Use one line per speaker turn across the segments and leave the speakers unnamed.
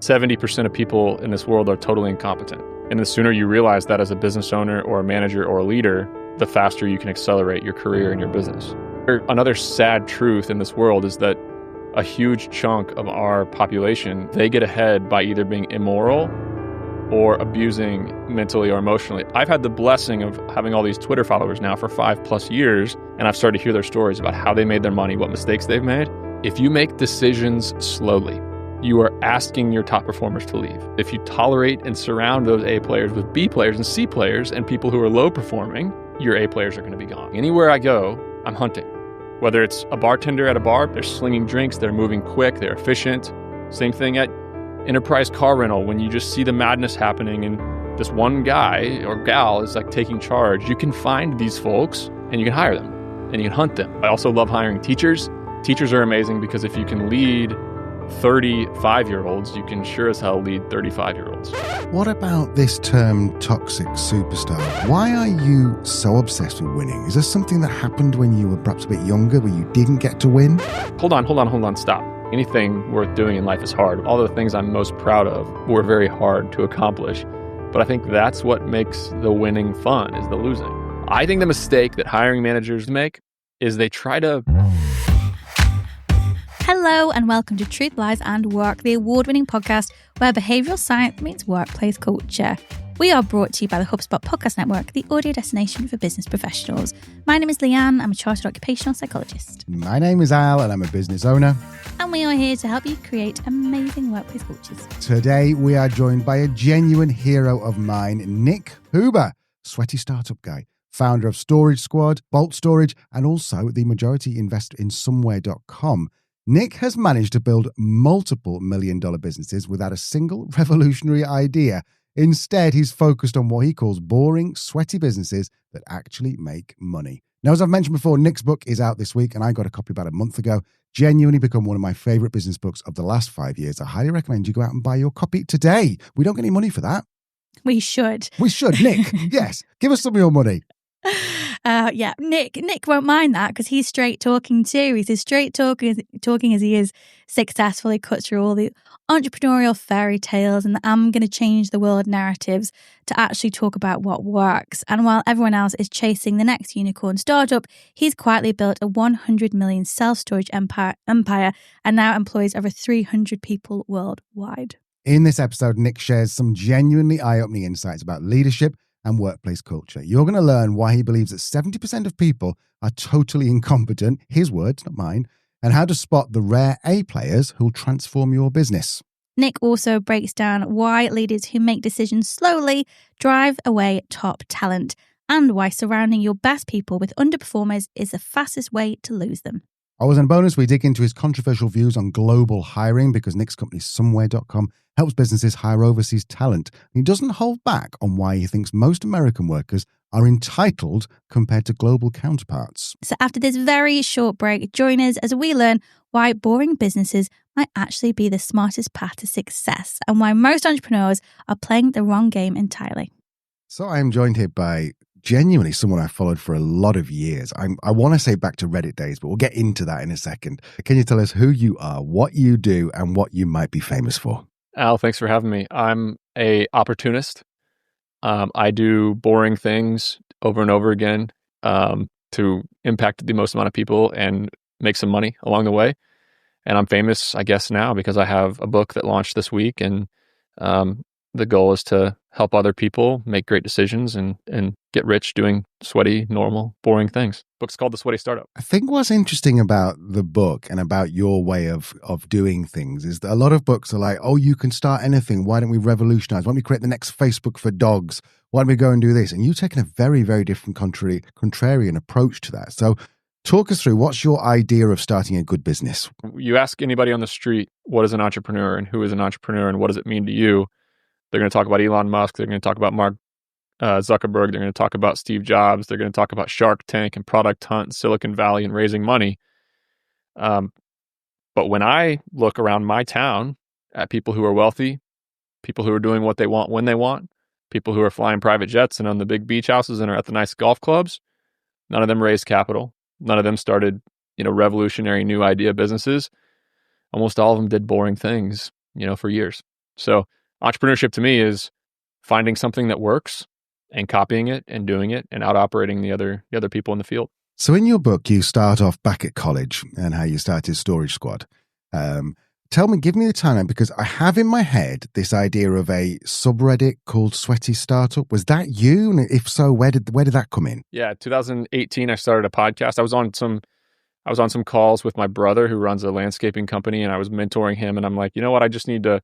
70% of people in this world are totally incompetent. And the sooner you realize that as a business owner or a manager or a leader, the faster you can accelerate your career and your business. Another sad truth in this world is that a huge chunk of our population, they get ahead by either being immoral or abusing mentally or emotionally. I've had the blessing of having all these Twitter followers now for 5+ years, and I've started to hear their stories about how they made their money, what mistakes they've made. If you make decisions slowly, you are asking your top performers to leave. If you tolerate and surround those A players with B players and C players and people who are low performing, your A players are going to be gone. Anywhere I go, I'm hunting. Whether it's a bartender at a bar, they're slinging drinks, they're moving quick, they're efficient. Same thing at enterprise car rental. When you just see the madness happening and this one guy or gal is like taking charge, you can find these folks and you can hire them and you can hunt them. I also love hiring teachers. Teachers are amazing because if you can lead 35-year-olds, you can sure as hell lead 35-year-olds.
What about this term toxic superstar? Why are you so obsessed with winning? Is this something that happened when you were perhaps a bit younger where you didn't get to win?
Hold on, stop. Anything worth doing in life is hard. All the things I'm most proud of were very hard to accomplish. But I think that's what makes the winning fun, is the losing. I think the mistake that hiring managers make is they try to...
Hello and welcome to Truth, Lies and Work, the award-winning podcast where behavioural science meets workplace culture. We are brought to you by the HubSpot Podcast Network, the audio destination for business professionals. My name is Leanne. I'm a chartered occupational psychologist.
My name is Al and I'm a business owner.
And we are here to help you create amazing workplace cultures.
Today we are joined by a genuine hero of mine, Nick Huber, sweaty startup guy, founder of Storage Squad, Bolt Storage, and also the majority investor in Somewhere.com. Nick has managed to build multiple million-dollar businesses without a single revolutionary idea. Instead, he's focused on what he calls boring, sweaty businesses that actually make money. Now, as I've mentioned before, Nick's book is out this week, and I got a copy about a month ago. Genuinely become one of my favorite business books of the last 5 years. I highly recommend you go out and buy your copy today. We don't get any money for that.
We should.
We should, Nick. Yes. Give us some of your money.
Yeah, Nick won't mind that because he's straight talking too. He's as straight talking as he is successful. He cuts through all the entrepreneurial fairy tales and the I'm going to change the world narratives to actually talk about what works. And while everyone else is chasing the next unicorn startup, he's quietly built a 100 million self-storage empire and now employs over 300 people worldwide.
In this episode, Nick shares some genuinely eye-opening insights about leadership and workplace culture. You're going to learn why he believes that 70% of people are totally incompetent, his words, not mine, and how to spot the rare A players who'll transform your business.
Nick also breaks down why leaders who make decisions slowly drive away top talent and why surrounding your best people with underperformers is the fastest way to lose them.
Always in bonus, we dig into his controversial views on global hiring because Nick's company Somewhere.com helps businesses hire overseas talent. He doesn't hold back on why he thinks most American workers are entitled compared to global counterparts.
So after this very short break, join us as we learn why boring businesses might actually be the smartest path to success and why most entrepreneurs are playing the wrong game entirely.
So I am joined here by genuinely someone I've followed for a lot of years. I want to say back to Reddit days, but we'll get into that in a second. Can you tell us who you are, what you do, and what you might be famous for?
Al, thanks for having me. I'm a opportunist. I do boring things over and over again to impact the most amount of people and make some money along the way. And I'm famous, I guess, now because I have a book that launched this week, and the goal is to help other people make great decisions and get rich doing sweaty, normal, boring things. Book's called The Sweaty Startup.
I think what's interesting about the book and about your way of doing things is that a lot of books are like, oh, you can start anything. Why don't we revolutionize? Why don't we create the next Facebook for dogs? Why don't we go and do this? And you've taken a very, very different contrarian approach to that. So talk us through, what's your idea of starting a good business?
You ask anybody on the street, what is an entrepreneur and who is an entrepreneur and what does it mean to you? They're going to talk about Elon Musk. They're going to talk about Mark Zuckerberg. They're going to talk about Steve Jobs. They're going to talk about Shark Tank and Product Hunt and Silicon Valley and raising money. But when I look around my town at people who are wealthy, people who are doing what they want when they want, people who are flying private jets and on the big beach houses and are at the nice golf clubs, none of them raised capital. None of them started, revolutionary new idea businesses. Almost all of them did boring things, for years. So entrepreneurship to me is finding something that works and copying it and doing it and out operating the other people in the field.
So in your book, you start off back at college and how you started Storage Squad. Give me the timeline, because I have in my head this idea of a subreddit called Sweaty Startup. Was that you? And if so, where did that come in?
Yeah, 2018, I started a podcast. I was on some calls with my brother who runs a landscaping company, and I was mentoring him. And I'm like, you know what? I just need to.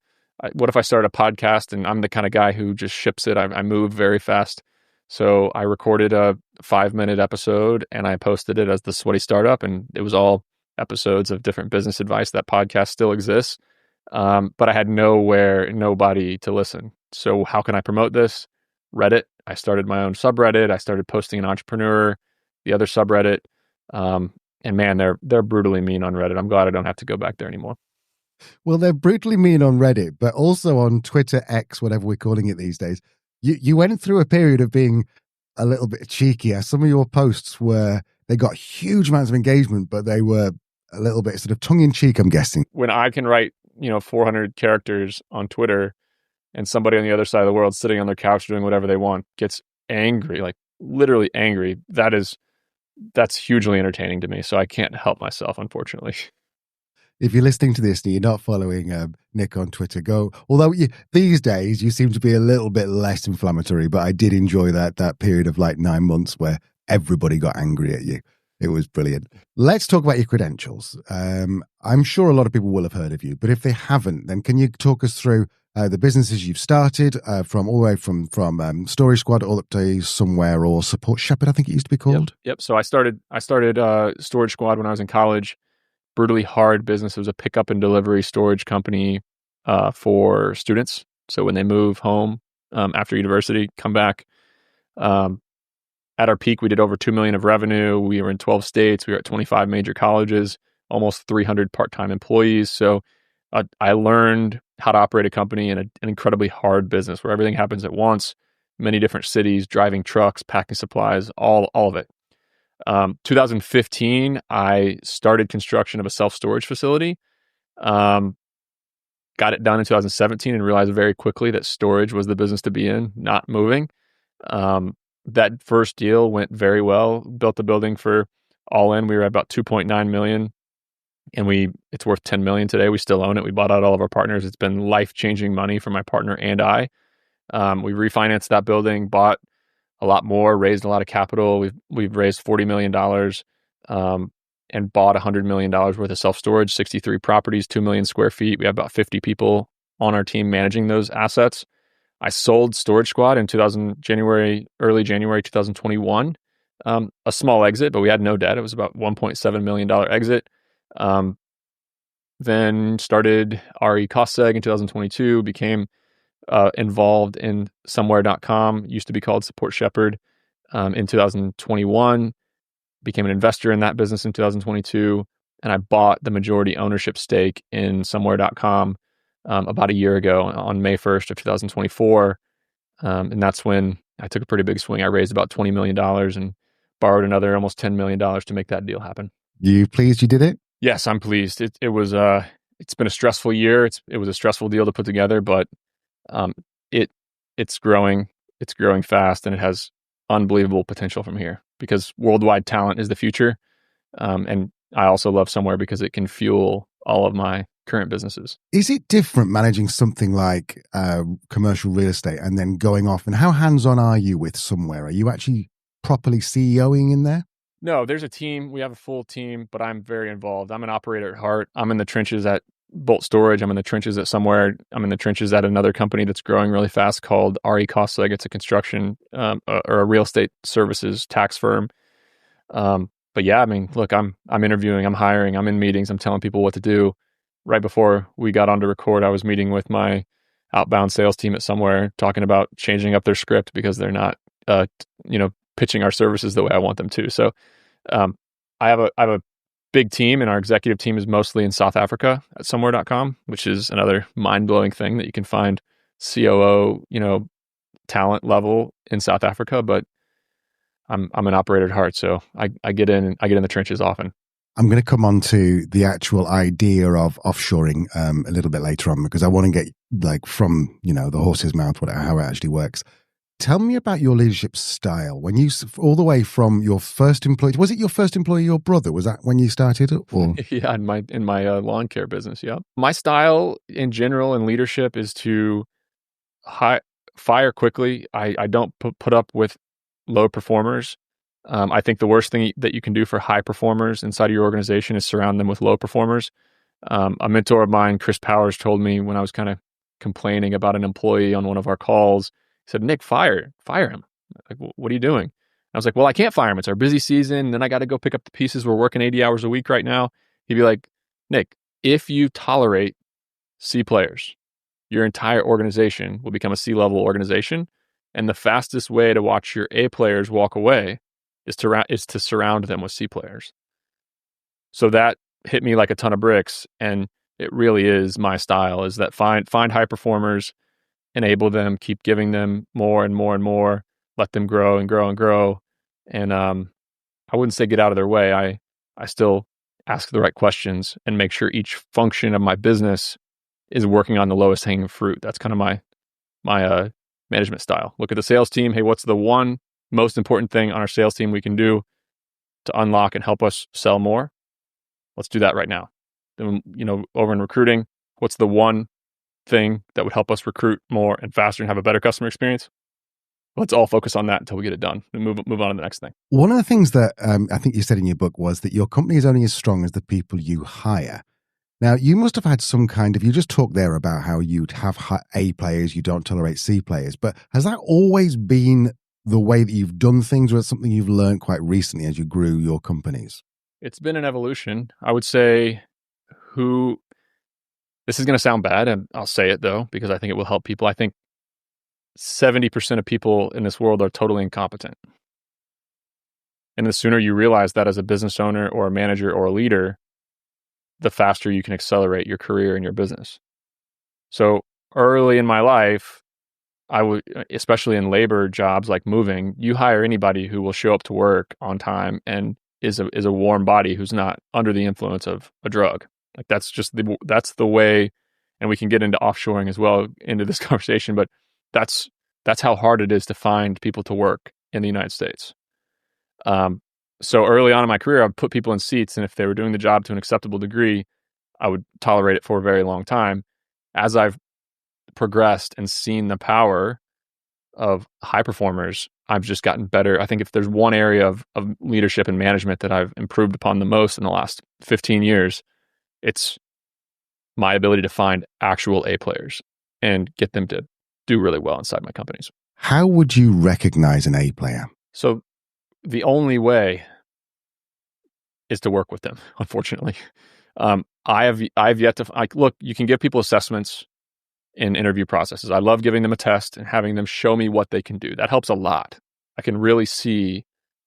What if I start a podcast? And I'm the kind of guy who just ships it. I move very fast. So I recorded a 5-minute episode and I posted it as the Sweaty Startup, and it was all episodes of different business advice. That podcast still exists, but I had nobody to listen. So how can I promote this? Reddit. I started my own subreddit. I started posting an entrepreneur, the other subreddit, and man, they're brutally mean on Reddit. I'm glad I don't have to go back there anymore.
Well, they're brutally mean on Reddit, but also on Twitter, X, whatever we're calling it these days. You went through a period of being a little bit cheeky. Some of your posts they got huge amounts of engagement, but they were a little bit sort of tongue-in-cheek, I'm guessing.
When I can write, 400 characters on Twitter and somebody on the other side of the world sitting on their couch doing whatever they want gets angry, like literally angry, that's hugely entertaining to me. So I can't help myself, unfortunately.
If you're listening to this and you're not following Nick on Twitter, go. Although these days you seem to be a little bit less inflammatory, but I did enjoy that period of like 9 months where everybody got angry at you. It was brilliant. Let's talk about your credentials. I'm sure a lot of people will have heard of you, but if they haven't, then can you talk us through the businesses you've started from all the way from Storage Squad all up to Somewhere or Support Shepherd, I think it used to be called?
Yep. So I started Storage Squad when I was in college. Brutally hard business. It was a pickup and delivery storage company for students. So when they move home after university, come back. At our peak, we did over $2 million of revenue. We were in 12 states. We were at 25 major colleges, almost 300 part-time employees. So I learned how to operate a company in an incredibly hard business where everything happens at once, many different cities, driving trucks, packing supplies, all of it. 2015, I started construction of a self-storage facility. Got it done in 2017 and realized very quickly that storage was the business to be in, not moving. That first deal went very well. Built the building for all in. We were at about 2.9 million, and it's worth 10 million today. We still own it. We bought out all of our partners. It's been life-changing money for my partner and I. We refinanced that building, bought a lot more, raised a lot of capital. We've raised $40 million and bought $100 million worth of self-storage, 63 properties, 2 million square feet. We have about 50 people on our team managing those assets. I sold Storage Squad in early January 2021. A small exit, but we had no debt. It was about $1.7 million exit. Then started RE Cost Seg in 2022, became involved in Somewhere.com, used to be called Support Shepherd, in 2021, became an investor in that business in 2022, and I bought the majority ownership stake in Somewhere.com about a year ago on May 1st of 2024. And that's when I took a pretty big swing. I raised about $20 million and borrowed another almost $10 million to make that deal happen.
You pleased you did it?
Yes, I'm pleased. It was it's been a stressful year. It was a stressful deal to put together, but it's growing fast, and it has unbelievable potential from here because worldwide talent is the future. And I also love Somewhere because it can fuel all of my current businesses.
Is it different managing something like commercial real estate and then going off? And how hands-on are you with Somewhere? Are you actually properly CEOing in there?
No, there's a team. We have a full team, but I'm very involved. I'm an operator at heart. I'm in the trenches at Bolt Storage. I'm in the trenches at Somewhere. I'm in the trenches at another company that's growing really fast called RE Cost Seg. It's a construction or a real estate services tax firm. But yeah, I mean, look, I'm interviewing, I'm hiring, I'm in meetings, I'm telling people what to do. Right before we got on to record, I was meeting with my outbound sales team at Somewhere, talking about changing up their script because they're not, pitching our services the way I want them to. So, I have a big team, and our executive team is mostly in South Africa at Somewhere.com, which is another mind-blowing thing that you can find COO, talent level in South Africa. But I'm an operator at heart, so I get in the trenches often.
I'm going to come on to the actual idea of offshoring a little bit later on, because I want to get like from, the horse's mouth, how it actually works. Tell me about your leadership style. When you, all the way from your first employee, was it your first employee, your brother? Was that when you started? Or?
Yeah, in my lawn care business. Yeah, my style in general in leadership is to fire quickly. I don't put up with low performers. I think the worst thing that you can do for high performers inside of your organization is surround them with low performers. A mentor of mine, Chris Powers, told me when I was kind of complaining about an employee on one of our calls, he said, "Nick, fire him." Like, what are you doing? I was like, "Well, I can't fire him. It's our busy season. Then I got to go pick up the pieces. We're working 80 hours a week right now." He'd be like, "Nick, if you tolerate C players, your entire organization will become a C-level organization. And the fastest way to watch your A players walk away is to surround them with C players." So that hit me like a ton of bricks. And it really is my style, is that find high performers, enable them, keep giving them more and more and more, let them grow and grow and grow. And I wouldn't say get out of their way. I still ask the right questions and make sure each function of my business is working on the lowest hanging fruit. That's kind of my management style. Look at the sales team. Hey, what's the one most important thing on our sales team we can do to unlock and help us sell more? Let's do that right now. Then, over in recruiting, what's the one thing that would help us recruit more and faster and have a better customer experience? Let's all focus on that until we get it done and move on to the next thing.
One of the things that I think you said in your book was that your company is only as strong as the people you hire. Now, you must have had some kind of, you just talked there about how you'd have A players, you don't tolerate C players, but has that always been the way that you've done things, or is it something you've learned quite recently as you grew your companies?
It's been an evolution. I would say this is going to sound bad, and I'll say it though, because I think it will help people. I think 70% of people in this world are totally incompetent. And the sooner you realize that as a business owner or a manager or a leader, the faster you can accelerate your career and your business. So early in my life, I would, especially in labor jobs like moving, you hire anybody who will show up to work on time and is a warm body who's not under the influence of a drug. Like that's the way, and we can get into offshoring as well into this conversation, but that's how hard it is to find people to work in the United States. So early on in my career, I would put people in seats, and if they were doing the job to an acceptable degree, I would tolerate it for a very long time. As I've progressed and seen the power of high performers, I've just gotten better. I think if there's one area of leadership and management that I've improved upon the most in the last 15 years, it's my ability to find actual A players and get them to do really well inside my companies.
How would you recognize an A player?
So the only way is to work with them, unfortunately. I have yet to look. You can give people assessments in interview processes. I love giving them a test and having them show me what they can do. That helps a lot. I can really see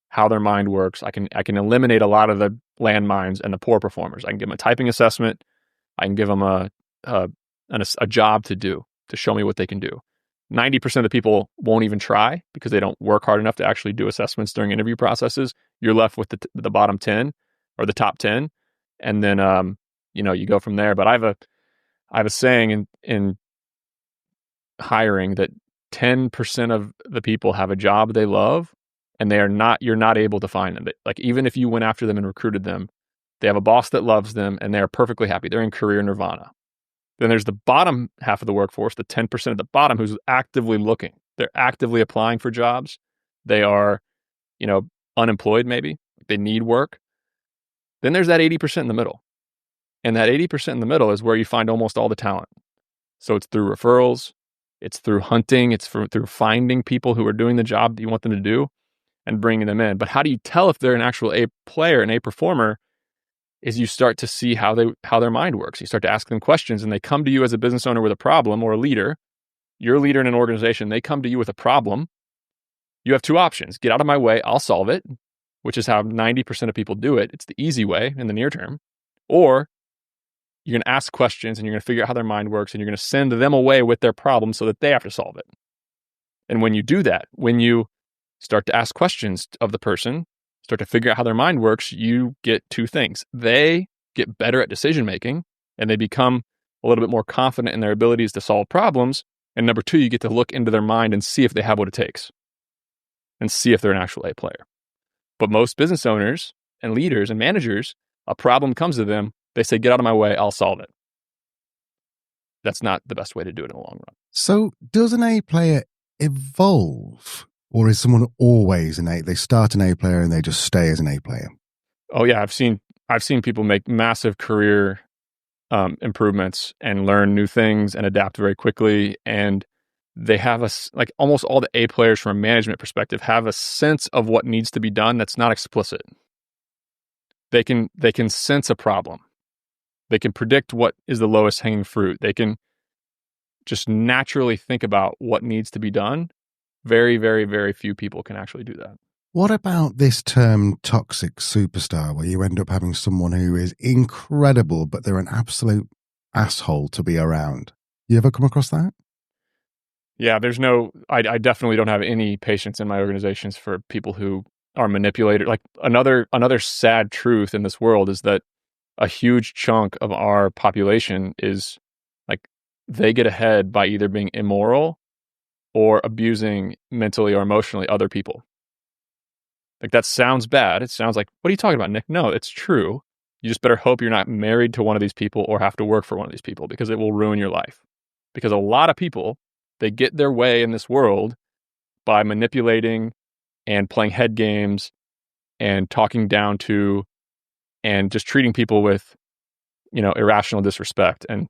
how their mind works. I can eliminate a lot of the landmines and the poor performers. I can give them a typing assessment. I can give them a job to do, to show me what they can do. 90% of the people won't even try because they don't work hard enough to actually do assessments during interview processes. You're left with the bottom 10 or the top 10, and then you go from there. But I have a saying in hiring that 10% of the people have a job they love, and you're not able to find them. Like, even if you went after them and recruited them, they have a boss that loves them and they're perfectly happy. They're in career nirvana. Then there's the bottom half of the workforce, the 10% at the bottom, who's actively looking. They're actively applying for jobs. They are, unemployed maybe. They need work. Then there's that 80% in the middle. And that 80% in the middle is where you find almost all the talent. So it's through referrals, it's through hunting, it's through finding people who are doing the job that you want them to do and bringing them in. But how do you tell if they're an actual A player, an A performer? Is you start to see how their mind works. You start to ask them questions, and they come to you as a business owner with a problem, or a leader. You're a leader in an organization. They come to you with a problem. You have two options. Get out of my way. I'll solve it, which is how 90% of people do it. It's the easy way in the near term. Or you're going to ask questions, and you're going to figure out how their mind works, and you're going to send them away with their problem so that they have to solve it. And when you do that, when you start to ask questions of the person, start to figure out how their mind works, you get two things. They get better at decision making, and they become a little bit more confident in their abilities to solve problems. And number two, you get to look into their mind and see if they have what it takes and see if they're an actual A player. But most business owners and leaders and managers, a problem comes to them, they say, get out of my way, I'll solve it. That's not the best way to do it in the long run.
So does an A player evolve, or is someone always an A? They start an A player and they just stay as an A player?
Oh yeah, I've seen people make massive career improvements and learn new things and adapt very quickly. And they have like almost all the A players from a management perspective have a sense of what needs to be done that's not explicit. They can sense a problem. They can predict what is the lowest hanging fruit. They can just naturally think about what needs to be done. Very, very, very few people can actually do that.
What about this term toxic superstar, where you end up having someone who is incredible, but they're an absolute asshole to be around? You ever come across that?
Yeah, I definitely don't have any patience in my organizations for people who are manipulated. Like another sad truth in this world is that a huge chunk of our population is like, they get ahead by either being immoral or abusing mentally or emotionally other people. Like, that sounds bad. It sounds like, what are you talking about, Nick? No, it's true. You just better hope you're not married to one of these people or have to work for one of these people, because it will ruin your life. Because a lot of people, they get their way in this world by manipulating and playing head games and talking down to and just treating people with, irrational disrespect. And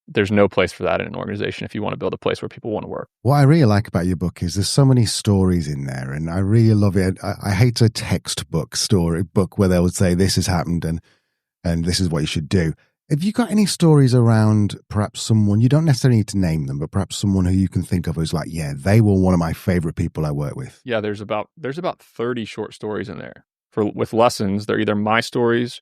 there's no place for that in an organization if you want to build a place where people want to work.
What I really like about your book is there's so many stories in there, and I really love it. I hate a textbook book where they would say this has happened and this is what you should do. Have you got any stories around perhaps someone, you don't necessarily need to name them, but perhaps someone who you can think of who's like, yeah, they were one of my favorite people I work with?
Yeah, there's about 30 short stories in there with lessons. They're either my stories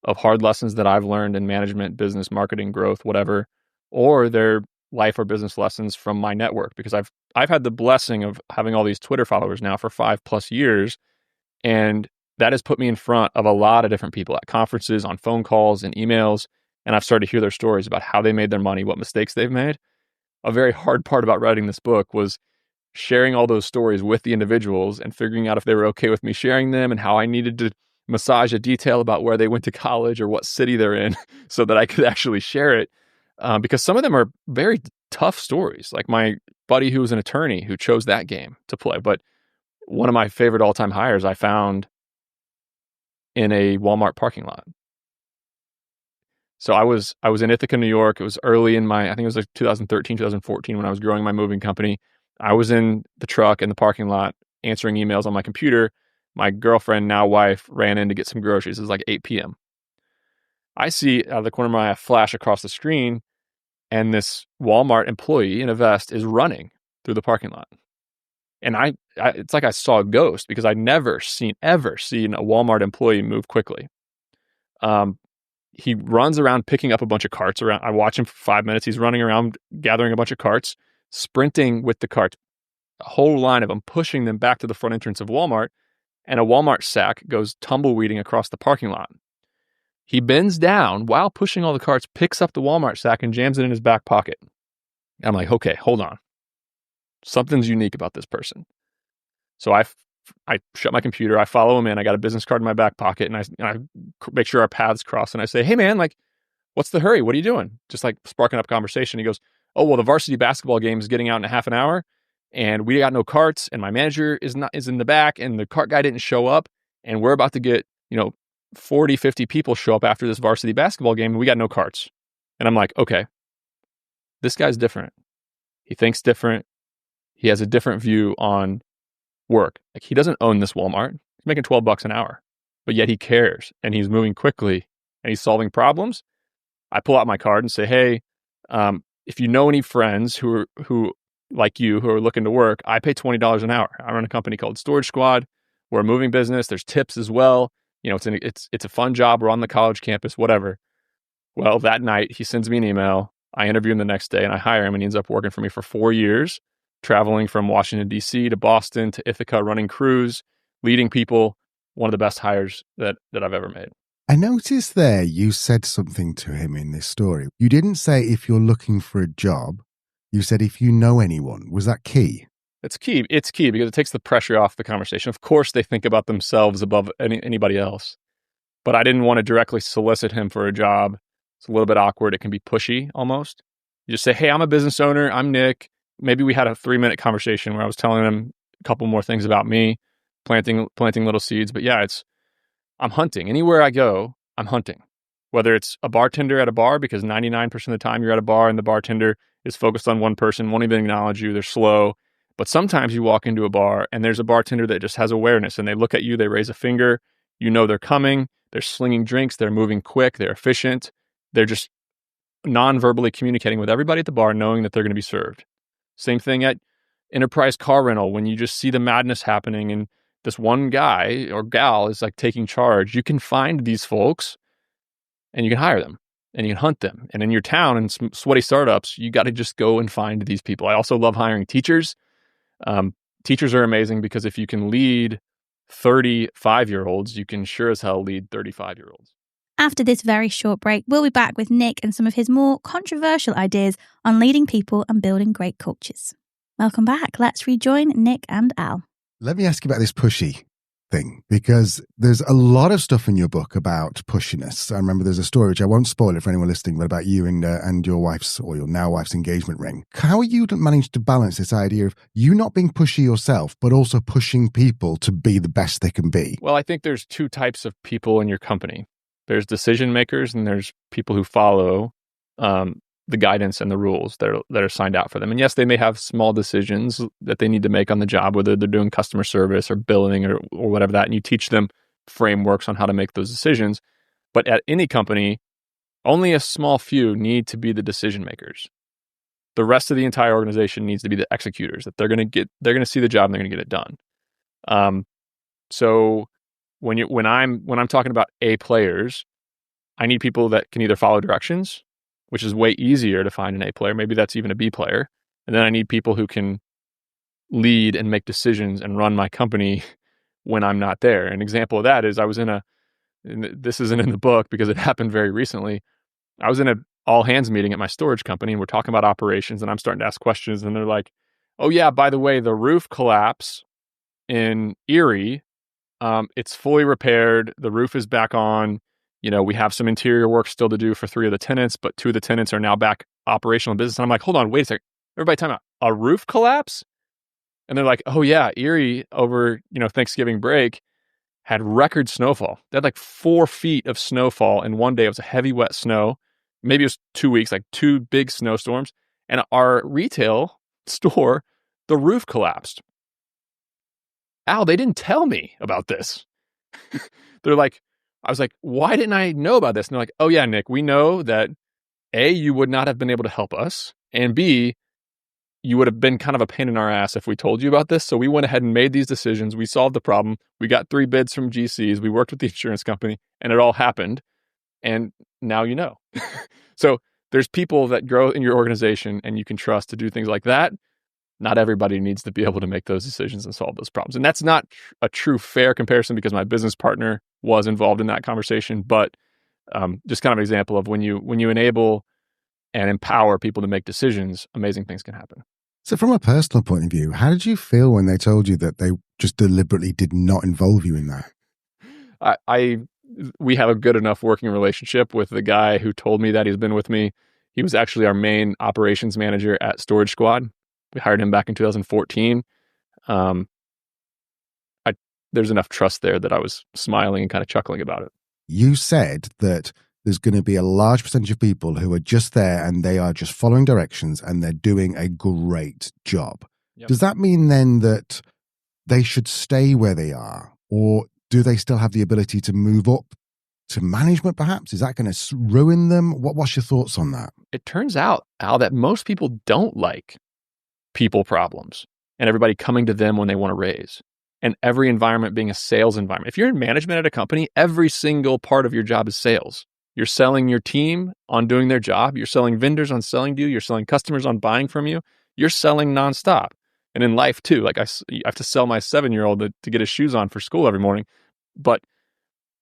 of hard lessons that I've learned in management, business, marketing, growth, whatever, or they're life or business lessons from my network, because I've had the blessing of having all these Twitter followers now for 5+ years. And that has put me in front of a lot of different people at conferences, on phone calls and emails. And I've started to hear their stories about how they made their money, what mistakes they've made. A very hard part about writing this book was sharing all those stories with the individuals and figuring out if they were okay with me sharing them, and how I needed to massage a detail about where they went to college or what city they're in so that I could actually share it. Because some of them are very tough stories. Like my buddy who was an attorney who chose that game to play. But one of my favorite all-time hires I found in a Walmart parking lot. So I was in Ithaca, New York. It was early in I think it was like 2013, 2014 when I was growing my moving company. I was in the truck in the parking lot answering emails on my computer. My girlfriend, now wife, ran in to get some groceries. It was like 8 p.m. I see out of the corner of my eye a flash across the screen, and this Walmart employee in a vest is running through the parking lot. And it's like I saw a ghost, because I'd never seen a Walmart employee move quickly. He runs around picking up a bunch of carts around. I watch him for 5 minutes. He's running around gathering a bunch of carts, sprinting with the carts, a whole line of them, pushing them back to the front entrance of Walmart. And a Walmart sack goes tumbleweeding across the parking lot. He bends down while pushing all the carts, picks up the Walmart sack and jams it in his back pocket. And I'm like, okay, hold on. Something's unique about this person. So I shut my computer. I follow him in. I got a business card in my back pocket, and I make sure our paths cross. And I say, hey man, like, what's the hurry? What are you doing? Just like sparking up conversation. He goes, oh, well, the varsity basketball game is getting out in a half an hour, and we got no carts, and my manager is in the back, and the cart guy didn't show up, and we're about to get, 40, 50 people show up after this varsity basketball game, and we got no carts. And I'm like, okay, this guy's different. He thinks different. He has a different view on work. Like, he doesn't own this Walmart. He's making $12 an hour, but yet he cares, and he's moving quickly, and he's solving problems. I pull out my card and say, hey, if you know any friends who like you who are looking to work, I pay $20 an hour. I run a company called Storage Squad. We're a moving business. There's tips as well. It's a fun job. We're on the college campus, whatever. Well, that night he sends me an email. I interview him the next day and I hire him, and he ends up working for me for 4 years, traveling from Washington, D.C. to Boston to Ithaca, running crews, leading people one of the best hires that I've ever made.
I noticed there you said something to him in this story. You didn't say if you're looking for a job. You said if you know anyone. Was that key?
It's key. It's key because it takes the pressure off the conversation. Of course, they think about themselves above anybody else. But I didn't want to directly solicit him for a job. It's a little bit awkward. It can be pushy almost. You just say, hey, I'm a business owner. I'm Nick. Maybe we had a 3-minute conversation where I was telling him a couple more things about me, planting little seeds. But yeah, I'm hunting. Anywhere I go, I'm hunting. Whether it's a bartender at a bar, because 99% of the time you're at a bar and the bartender is focused on one person, won't even acknowledge you, they're slow. But sometimes you walk into a bar and there's a bartender that just has awareness and they look at you, they raise a finger, you know they're coming, they're slinging drinks, they're moving quick, they're efficient, they're just non-verbally communicating with everybody at the bar, knowing that they're going to be served. Same thing at enterprise car rental, when you just see the madness happening and this one guy or gal is like taking charge. You can find these folks and you can hire them and you can hunt them. And in your town and some sweaty startups, you got to just go and find these people. I also love hiring teachers. Teachers are amazing because if you can lead 35-year-olds, you can sure as hell lead 35-year-olds.
After this very short break, we'll be back with Nick and some of his more controversial ideas on leading people and building great cultures. Welcome back. Let's rejoin Nick and Al.
Let me ask you about this pushy thing, because there's a lot of stuff in your book about pushiness. I remember there's a story, which I won't spoil it for anyone listening, but about you and your wife's, or your now wife's, engagement ring. How are you managed to balance this idea of you not being pushy yourself, but also pushing people to be the best they can be?
Well, I think there's two types of people in your company. There's decision makers and there's people who follow the guidance and the rules that are signed out for them. And yes, they may have small decisions that they need to make on the job, whether they're doing customer service or billing or whatever that, and you teach them frameworks on how to make those decisions. But at any company, only a small few need to be the decision makers. The rest of the entire organization needs to be the executors, that they're going to see the job and they're going to get it done. So when I'm talking about A players, I need people that can either follow directions, which is way easier to find an A player. Maybe that's even a B player. And then I need people who can lead and make decisions and run my company when I'm not there. An example of that is I was this isn't in the book because it happened very recently. I was in an all hands meeting at my storage company and we're talking about operations and I'm starting to ask questions and they're like, oh yeah, by the way, the roof collapse in Erie, it's fully repaired. The roof is back on. We have some interior work still to do for 3 of the tenants, but 2 of the tenants are now back operational business. And I'm like, hold on, wait a second. Everybody time out. A roof collapse? And they're like, oh yeah, Erie over, Thanksgiving break had record snowfall. They had like 4 feet of snowfall in one day. It was a heavy, wet snow. Maybe it was 2 weeks, like 2 big snowstorms. And our retail store, the roof collapsed. Al, they didn't tell me about this. I was like, why didn't I know about this? And they're like, oh yeah, Nick, we know that A, you would not have been able to help us. And B, you would have been kind of a pain in our ass if we told you about this. So we went ahead and made these decisions. We solved the problem. We got 3 bids from GCs. We worked with the insurance company and it all happened. And now you know. So there's people that grow in your organization and you can trust to do things like that. Not everybody needs to be able to make those decisions and solve those problems. And that's not a true fair comparison because my business partner was involved in that conversation. But just kind of an example of when you enable and empower people to make decisions, amazing things can happen.
So from a personal point of view, how did you feel when they told you that they just deliberately did not involve you in that?
We have a good enough working relationship with the guy who told me that. He's been with me. He was actually our main operations manager at Storage Squad. We hired him back in 2014. There's enough trust there that I was smiling and kind of chuckling about it.
You said that there's going to be a large percentage of people who are just there and they are just following directions and they're doing a great job. Yep. Does that mean then that they should stay where they are? Or do they still have the ability to move up to management perhaps? Is that going to ruin them? What's your thoughts on that?
It turns out, Al, that most people don't like people problems and everybody coming to them when they want to raise. And every environment being a sales environment. If you're in management at a company, every single part of your job is sales. You're selling your team on doing their job. You're selling vendors on selling to you. You're selling customers on buying from you. You're selling nonstop. And in life too, like I have to sell my 7-year-old to get his shoes on for school every morning. But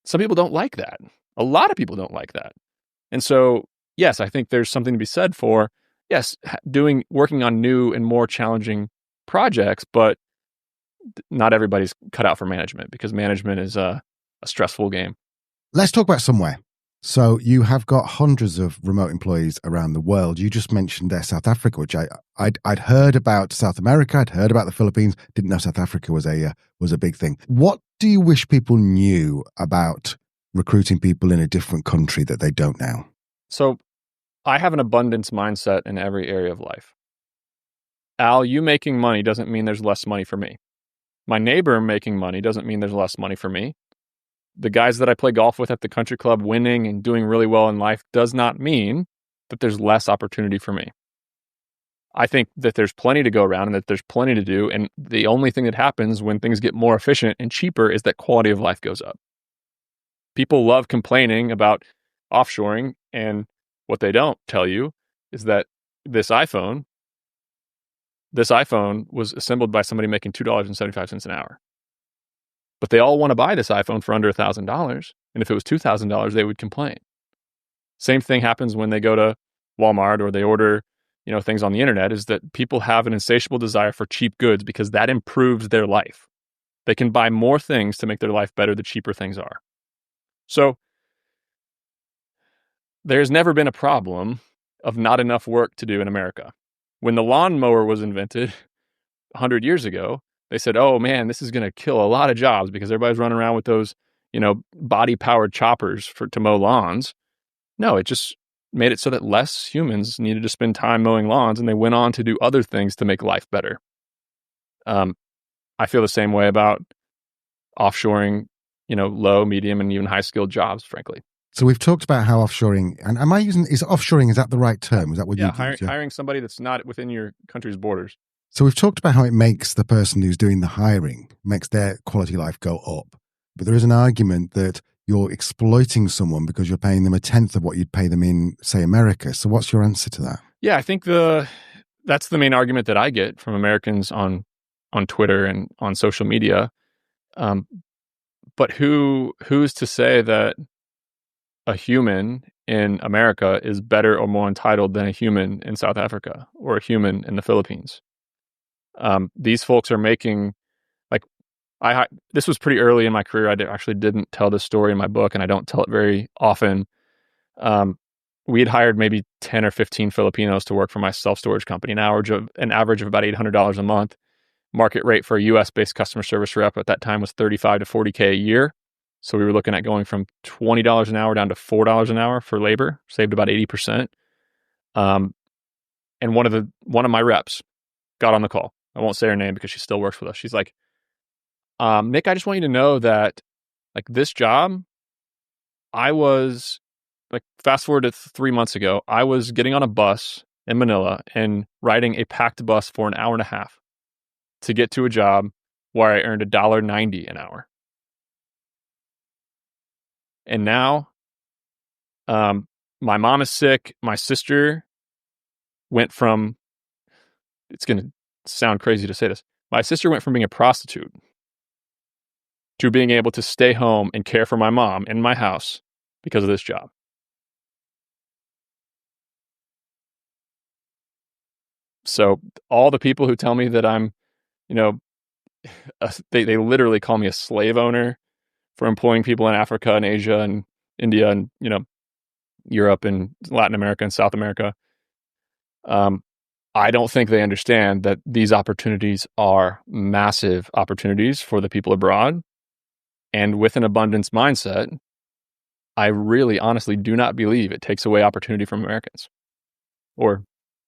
some people don't like that. A lot of people don't like that. And so, yes, I think there's something to be said for, yes, working on new and more challenging projects, but not everybody's cut out for management, because management is a stressful game.
Let's talk about somewhere. So you have got hundreds of remote employees around the world. You just mentioned South Africa, which I'd heard about. South America, I'd heard about the Philippines. Didn't know South Africa was a big thing. What do you wish people knew about recruiting people in a different country that they don't now?
So I have an abundance mindset in every area of life. Al, you making money doesn't mean there's less money for me. My neighbor making money doesn't mean there's less money for me. The guys that I play golf with at the country club winning and doing really well in life does not mean that there's less opportunity for me. I think that there's plenty to go around and that there's plenty to do. And the only thing that happens when things get more efficient and cheaper is that quality of life goes up. People love complaining about offshoring, and what they don't tell you is that this iPhone was assembled by somebody making $2.75 an hour. But they all want to buy this iPhone for under $1,000. And if it was $2,000, they would complain. Same thing happens when they go to Walmart or they order, things on the internet, is that people have an insatiable desire for cheap goods because that improves their life. They can buy more things to make their life better the cheaper things are. So there's never been a problem of not enough work to do in America. When the lawnmower was invented 100 years ago, they said, oh man, this is going to kill a lot of jobs because everybody's running around with those, body-powered choppers to mow lawns. No, it just made it so that less humans needed to spend time mowing lawns, and they went on to do other things to make life better. I feel the same way about offshoring, low, medium, and even high-skilled jobs, frankly.
So we've talked about how offshoring, and is offshoring, is that the right term? Is that what you use?
Hiring somebody that's not within your country's borders.
So we've talked about how it makes the person who's doing the hiring, makes their quality of life go up. But there is an argument that you're exploiting someone because you're paying them a tenth of what you'd pay them in, say, America. So what's your answer to that?
Yeah, I think that's the main argument that I get from Americans on Twitter and on social media. But who's to say that a human in America is better or more entitled than a human in South Africa or a human in the Philippines? These folks are making, this was pretty early in my career. I actually didn't tell this story in my book, and I don't tell it very often. We had hired maybe 10 or 15 Filipinos to work for my self-storage company, an average of about $800 a month. Market rate for a US-based customer service rep at that time was $35 to $40K a year. So we were looking at going from $20 an hour down to $4 an hour for labor, saved about 80%. And one of my reps got on the call. I won't say her name because she still works with us. She's like, Nick, I just want you to know that this job, I was fast forward to 3 months ago, I was getting on a bus in Manila and riding a packed bus for an hour and a half to get to a job where I earned $1.90 an hour. And now, my mom is sick. My sister went from, it's going to sound crazy to say this, my sister went from being a prostitute to being able to stay home and care for my mom in my house because of this job. So all the people who tell me that I'm, they literally call me a slave owner for employing people in Africa and Asia and India and, Europe and Latin America and South America. I don't think they understand that these opportunities are massive opportunities for the people abroad. And with an abundance mindset, I really honestly do not believe it takes away opportunity from Americans or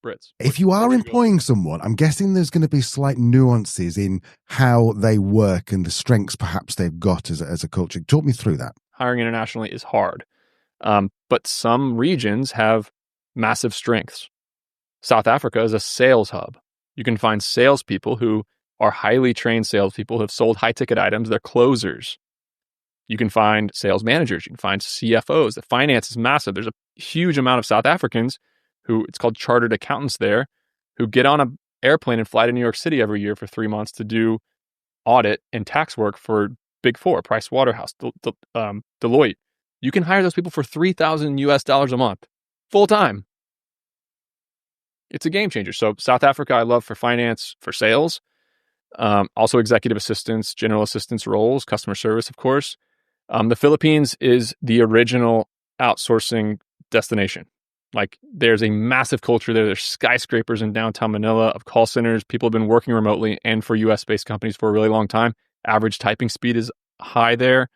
Brits.
If you are employing someone, I'm guessing there's going to be slight nuances in how they work and the strengths perhaps they've got as a culture. Talk me through that.
Hiring internationally is hard, but some regions have massive strengths. South Africa is a sales hub. You can find salespeople who are highly trained salespeople who have sold high-ticket items. They're closers. You can find sales managers. You can find CFOs. The finance is massive. There's a huge amount of South Africans who, it's called chartered accountants there, who get on an airplane and fly to New York City every year for 3 months to do audit and tax work for Big Four, Price Waterhouse, Deloitte. You can hire those people for $3,000 a month, full time. It's a game changer. So South Africa, I love for finance, for sales, also executive assistants, general assistants roles, customer service, of course. The Philippines is the original outsourcing destination. Like there's a massive culture there. There's skyscrapers in downtown Manila of call centers. People have been working remotely and for US-based companies for a really long time. Average typing speed is high there.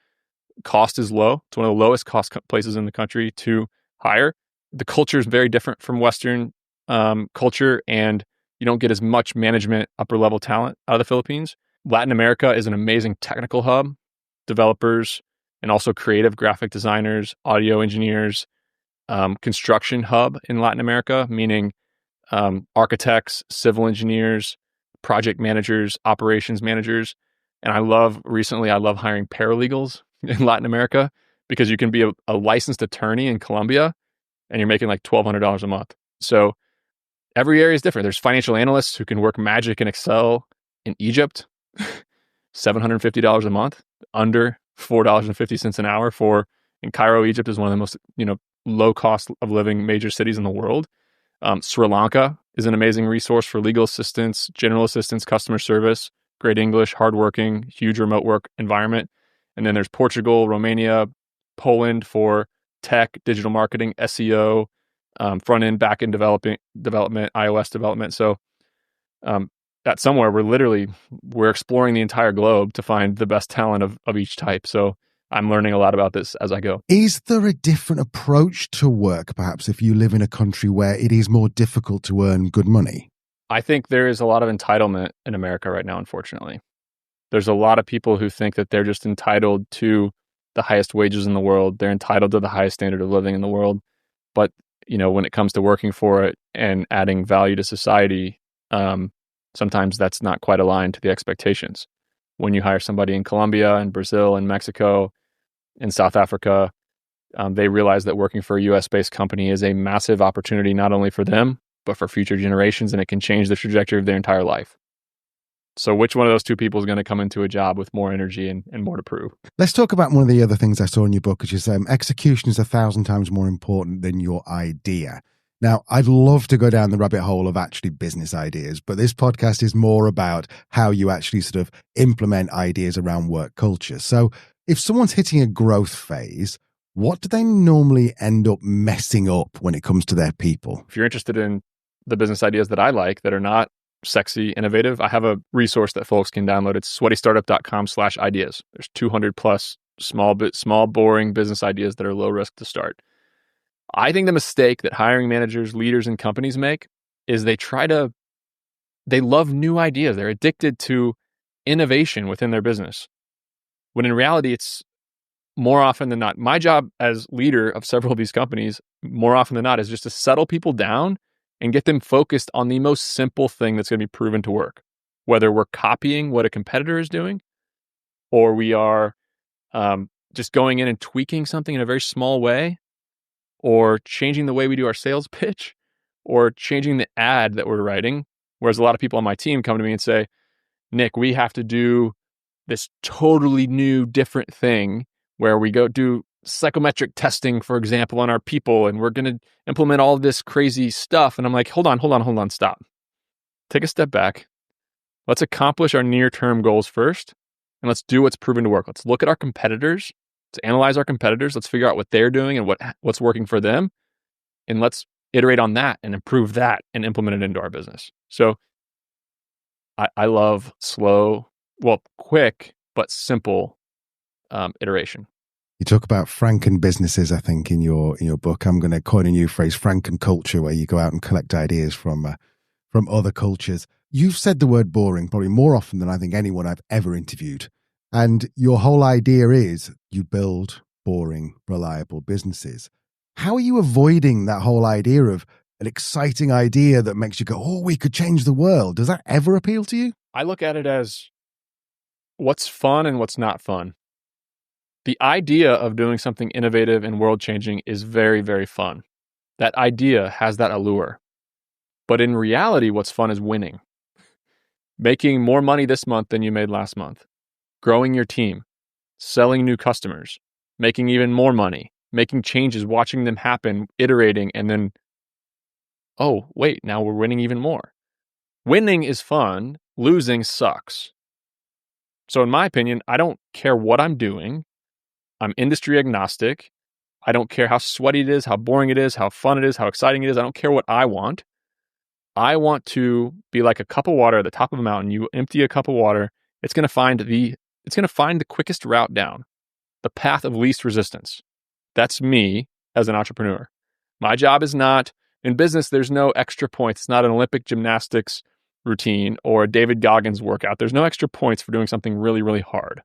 Cost is low. It's one of the lowest cost places in the country to hire. The culture is very different from Western culture, and you don't get as much management, upper level talent out of the Philippines. Latin America is an amazing technical hub. Developers and also creative graphic designers, audio engineers, construction hub in Latin America, meaning architects, civil engineers, project managers, operations managers. And I love hiring paralegals in Latin America because you can be a licensed attorney in Colombia and you're making like $1,200 a month. So every area is different. There's financial analysts who can work magic and Excel in Egypt, $750 a month, under $4.50 an hour in Cairo, Egypt is one of the most, low cost of living major cities in the world. Sri Lanka is an amazing resource for legal assistance, general assistance, customer service, great English, hardworking, huge remote work environment. And then there's Portugal, Romania, Poland for tech, digital marketing, SEO, front end, back end development, iOS development. So at somewhere we're exploring the entire globe to find the best talent of each type. So I'm learning a lot about this as I go.
Is there a different approach to work, perhaps, if you live in a country where it is more difficult to earn good money?
I think there is a lot of entitlement in America right now, unfortunately. There's a lot of people who think that they're just entitled to the highest wages in the world. They're entitled to the highest standard of living in the world. But, when it comes to working for it and adding value to society, sometimes that's not quite aligned to the expectations. When you hire somebody in Colombia and Brazil and Mexico and South Africa, they realize that working for a US-based company is a massive opportunity, not only for them, but for future generations, and it can change the trajectory of their entire life. So which one of those two people is going to come into a job with more energy and more to prove?
Let's talk about one of the other things I saw in your book, which is execution is 1,000 times more important than your idea. Now, I'd love to go down the rabbit hole of actually business ideas, but this podcast is more about how you actually sort of implement ideas around work culture. So if someone's hitting a growth phase, what do they normally end up messing up when it comes to their people?
If you're interested in the business ideas that I like that are not sexy, innovative, I have a resource that folks can download. It's sweatystartup.com/ideas. There's 200 plus small, boring business ideas that are low risk to start. I think the mistake that hiring managers, leaders, and companies make is they love new ideas. They're addicted to innovation within their business. When in reality, it's more often than not, my job as leader of several of these companies, more often than not, is just to settle people down and get them focused on the most simple thing that's going to be proven to work. Whether we're copying what a competitor is doing, or we are just going in and tweaking something in a very small way, or changing the way we do our sales pitch, or changing the ad that we're writing. Whereas a lot of people on my team come to me and say, Nick, we have to do this totally new, different thing where we go do psychometric testing, for example, on our people, and we're going to implement all this crazy stuff. And I'm like, hold on, stop. Take a step back. Let's accomplish our near-term goals first, and let's do what's proven to work. Let's look at our competitors. Let's analyze our competitors. Let's figure out what they're doing and what's working for them. And let's iterate on that and improve that and implement it into our business. So I love quick, but simple iteration.
You talk about Franken businesses, I think, in your book. I'm going to coin a new phrase, Franken culture, where you go out and collect ideas from other cultures. You've said the word boring probably more often than I think anyone I've ever interviewed. And your whole idea is you build boring, reliable businesses. How are you avoiding that whole idea of an exciting idea that makes you go, oh, we could change the world? Does that ever appeal to you?
I look at it as what's fun and what's not fun. The idea of doing something innovative and world-changing is very, very fun. That idea has that allure. But in reality, what's fun is winning. Making more money this month than you made last month. Growing your team. selling new customers, making even more money, making changes, watching them happen, iterating, and then, oh, wait, now we're winning even more. Winning is fun. Losing sucks. So in my opinion, I don't care what I'm doing. I'm industry agnostic. I don't care how sweaty it is, how boring it is, how fun it is, how exciting it is. I don't care what I want. I want to be like a cup of water at the top of a mountain. You empty a cup of water, it's going to find the quickest route down, the path of least resistance. That's me as an entrepreneur. My job is not, in business, there's no extra points. It's not an Olympic gymnastics routine or a David Goggins workout. There's no extra points for doing something really, really hard.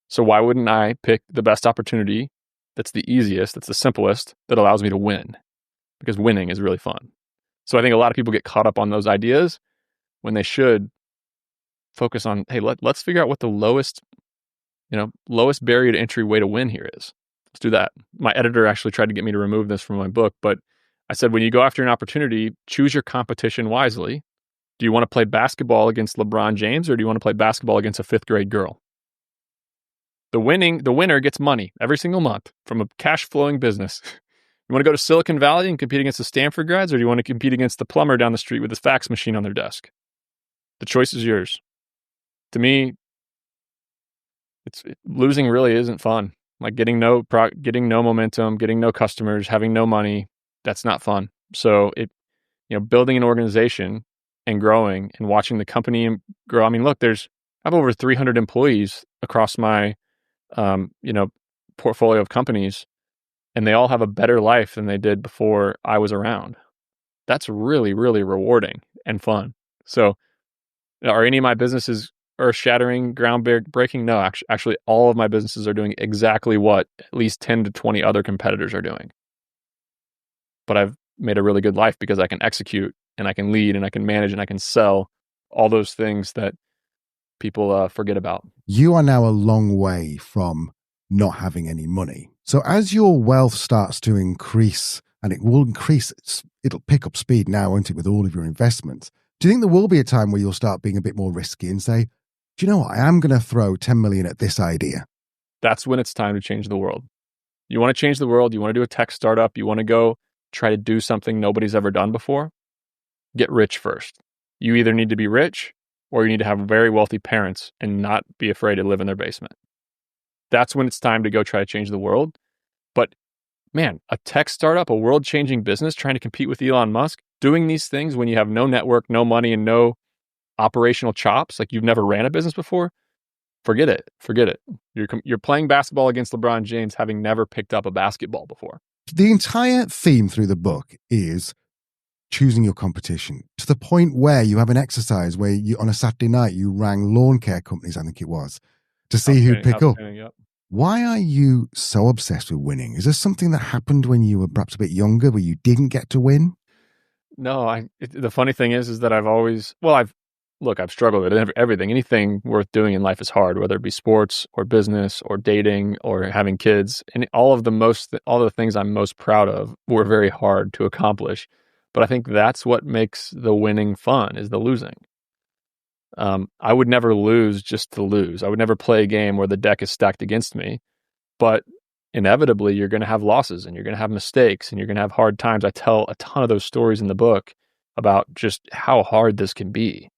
So why wouldn't I pick the best opportunity that's the easiest, that's the simplest, that allows me to win? Because winning is really fun. So I think a lot of people get caught up on those ideas when they should focus on, hey, let's figure out what the lowest barrier to entry way to win here is. Let's do that. My editor actually tried to get me to remove this from my book, but I said, when you go after an opportunity, choose your competition wisely. Do you want to play basketball against LeBron James, or do you want to play basketball against a fifth grade girl? The winner gets money every single month from a cash flowing business. You want to go to Silicon Valley and compete against the Stanford grads, or do you want to compete against the plumber down the street with his fax machine on their desk? The choice is yours. To me, losing really isn't fun. Like getting no momentum, getting no customers, having no money, that's not fun. So building an organization and growing and watching the company grow. I mean, look, I have over 300 employees across my portfolio of companies, and they all have a better life than they did before I was around. That's really, really rewarding and fun. So are any of my businesses earth-shattering, groundbreaking? No, actually, all of my businesses are doing exactly what at least 10 to 20 other competitors are doing. But I've made a really good life because I can execute and I can lead and I can manage and I can sell all those things that people forget about.
You are now a long way from not having any money. So as your wealth starts to increase, and it will increase, it'll pick up speed now, won't it, with all of your investments? Do you think there will be a time where you'll start being a bit more risky and say, do you know what, I am going to throw 10 million at this idea?
That's when it's time to change the world. You want to change the world, you want to do a tech startup, you want to go try to do something nobody's ever done before, get rich first. You either need to be rich or you need to have very wealthy parents and not be afraid to live in their basement. That's when it's time to go try to change the world. But man, a tech startup, a world-changing business, trying to compete with Elon Musk, doing these things when you have no network, no money, and no operational chops, like you've never ran a business before, forget it. You're playing basketball against LeBron James, having never picked up a basketball before.
The entire theme through the book is choosing your competition, to the point where you have an exercise where you, on a Saturday night, you rang lawn care companies, I think it was, to see who'd pick up. Yep. Why are you so obsessed with winning? Is there something that happened when you were perhaps a bit younger where you didn't get to win?
No, the funny thing is that I've struggled with everything. Anything worth doing in life is hard, whether it be sports or business or dating or having kids. And all the things I'm most proud of were very hard to accomplish. But I think that's what makes the winning fun, is the losing. I would never lose just to lose. I would never play a game where the deck is stacked against me. But inevitably, you're going to have losses and you're going to have mistakes and you're going to have hard times. I tell a ton of those stories in the book about just how hard this can be.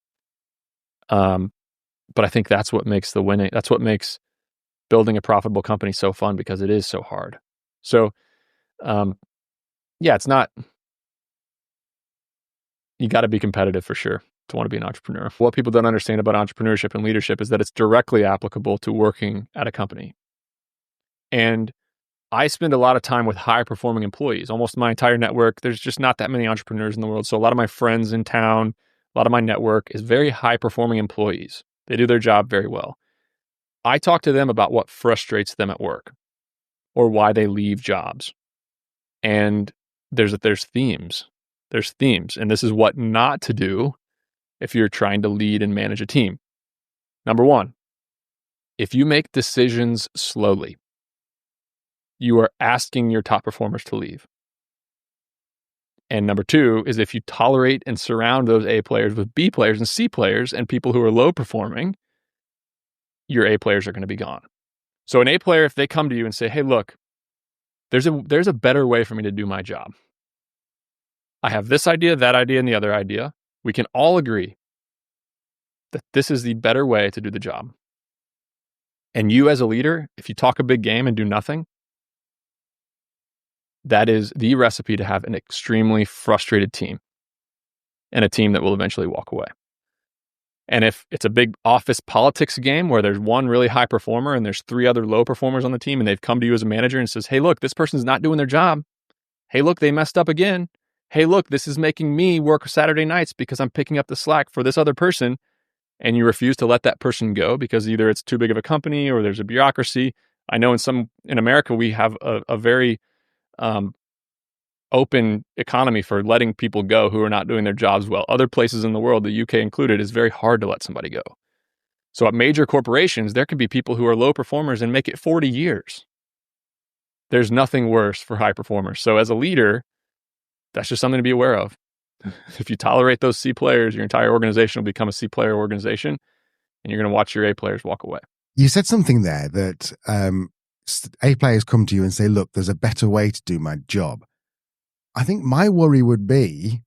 But I think that's what makes the winning, that's what makes building a profitable company so fun, because it is so hard. So, it's not, you got to be competitive for sure to want to be an entrepreneur. What people don't understand about entrepreneurship and leadership is that it's directly applicable to working at a company. And I spend a lot of time with high performing employees, almost my entire network. There's just not that many entrepreneurs in the world. So a lot of my friends in town, a lot of my network is very high performing employees. They do their job very well. I talk to them about what frustrates them at work or why they leave jobs. And there's themes. There's themes. And this is what not to do if you're trying to lead and manage a team. Number one, if you make decisions slowly, you are asking your top performers to leave. And number two is if you tolerate and surround those A players with B players and C players and people who are low performing, your A players are going to be gone. So an A player, if they come to you and say, hey, look, there's a better way for me to do my job. I have this idea, that idea, and the other idea. We can all agree that this is the better way to do the job. And you as a leader, if you talk a big game and do nothing, that is the recipe to have an extremely frustrated team and a team that will eventually walk away. And if it's a big office politics game where there's one really high performer and there's 3 other low performers on the team, and they've come to you as a manager and says, hey, look, this person's not doing their job. Hey, look, they messed up again. Hey, look, this is making me work Saturday nights because I'm picking up the slack for this other person. And you refuse to let that person go because either it's too big of a company or there's a bureaucracy. I know in America, we have a very open economy for letting people go who are not doing their jobs well. Other places in the world, the UK included, is very hard to let somebody go. So at major corporations, there could be people who are low performers and make it 40 years. There's nothing worse for high performers. So as a leader, that's just something to be aware of. If you tolerate those C players, your entire organization will become a C player organization, and you're going to watch your A players walk away.
You said something there that A players come to you and say, look, there's a better way to do my job. I think my worry would be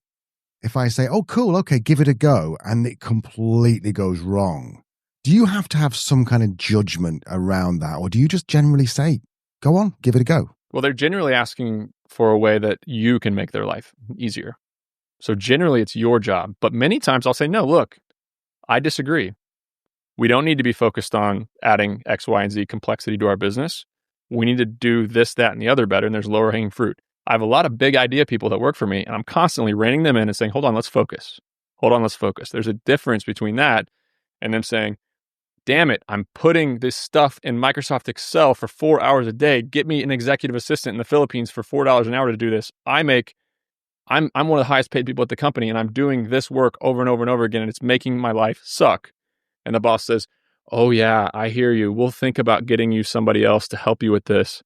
if I say, oh, cool, okay, give it a go, and it completely goes wrong. Do you have to have some kind of judgment around that, or do you just generally say, go on, give it a go?
Well, they're generally asking for a way that you can make their life easier. So generally, it's your job. But many times I'll say, no, look, I disagree. We don't need to be focused on adding X, Y, and Z complexity to our business. We need to do this, that, and the other better, and there's lower hanging fruit. I have a lot of big idea people that work for me, and I'm constantly reining them in and saying, hold on, let's focus. Hold on, let's focus. There's a difference between that and them saying, damn it, I'm putting this stuff in Microsoft Excel for 4 hours a day. Get me an executive assistant in the Philippines for $4 an hour to do this. I'm one of the highest paid people at the company, and I'm doing this work over and over and over again, and it's making my life suck. And the boss says, oh yeah, I hear you. We'll think about getting you somebody else to help you with this.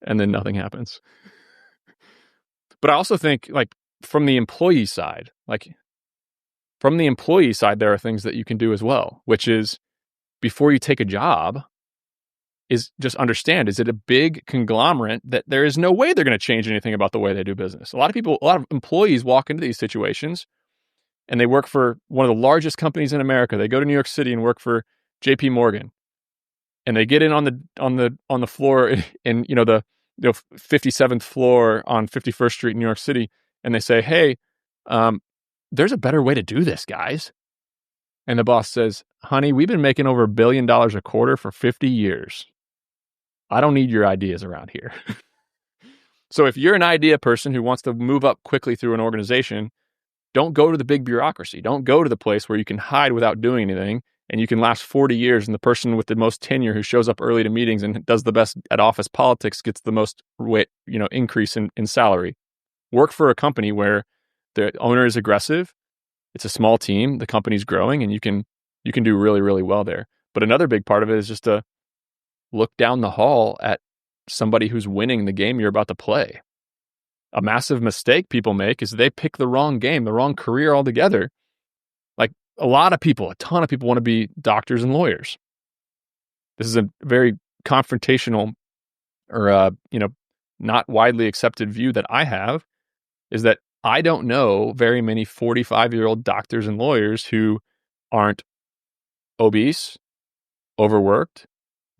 And then nothing happens. But I also think from the employee side, there are things that you can do as well, which is before you take a job, is just understand, is it a big conglomerate that there is no way they're going to change anything about the way they do business? A lot of employees walk into these situations and they work for one of the largest companies in America. They go to New York City and work for JP Morgan, and they get in on the floor in the 57th floor on 51st Street in New York City, and they say, hey, there's a better way to do this, guys. And the boss says, honey, we've been making over $1 billion a quarter for 50 years. I don't need your ideas around here. So if you're an idea person who wants to move up quickly through an organization, don't go to the big bureaucracy. Don't go to the place where you can hide without doing anything and you can last 40 years and the person with the most tenure who shows up early to meetings and does the best at office politics gets the most increase in salary. Work for a company where the owner is aggressive. It's a small team. The company's growing, and you can do really, really well there. But another big part of it is just to look down the hall at somebody who's winning the game you're about to play. A massive mistake people make is they pick the wrong game, the wrong career altogether. Like a ton of people want to be doctors and lawyers. This is a very confrontational or, not widely accepted view that I have, is that I don't know very many 45-year-old doctors and lawyers who aren't obese, overworked,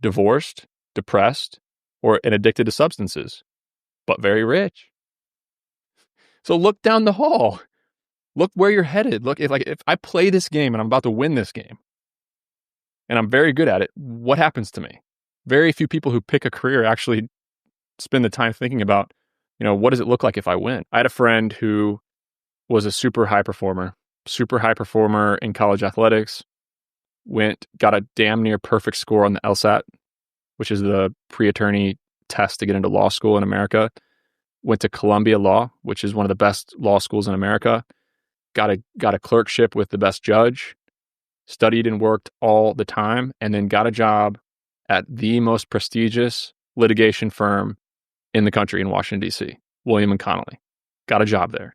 divorced, depressed, or addicted to substances, but very rich. So look down the hall. Look where you're headed. Look, if I play this game and I'm about to win this game, and I'm very good at it, what happens to me? Very few people who pick a career actually spend the time thinking about, what does it look like if I win? I had a friend who was a super high performer in college athletics, got a damn near perfect score on the LSAT, which is the pre-attorney test to get into law school in America. Went to Columbia Law, which is one of the best law schools in America. Got a clerkship with the best judge, studied and worked all the time, and then got a job at the most prestigious litigation firm in the country in Washington, D.C., William & Connolly. Got a job there.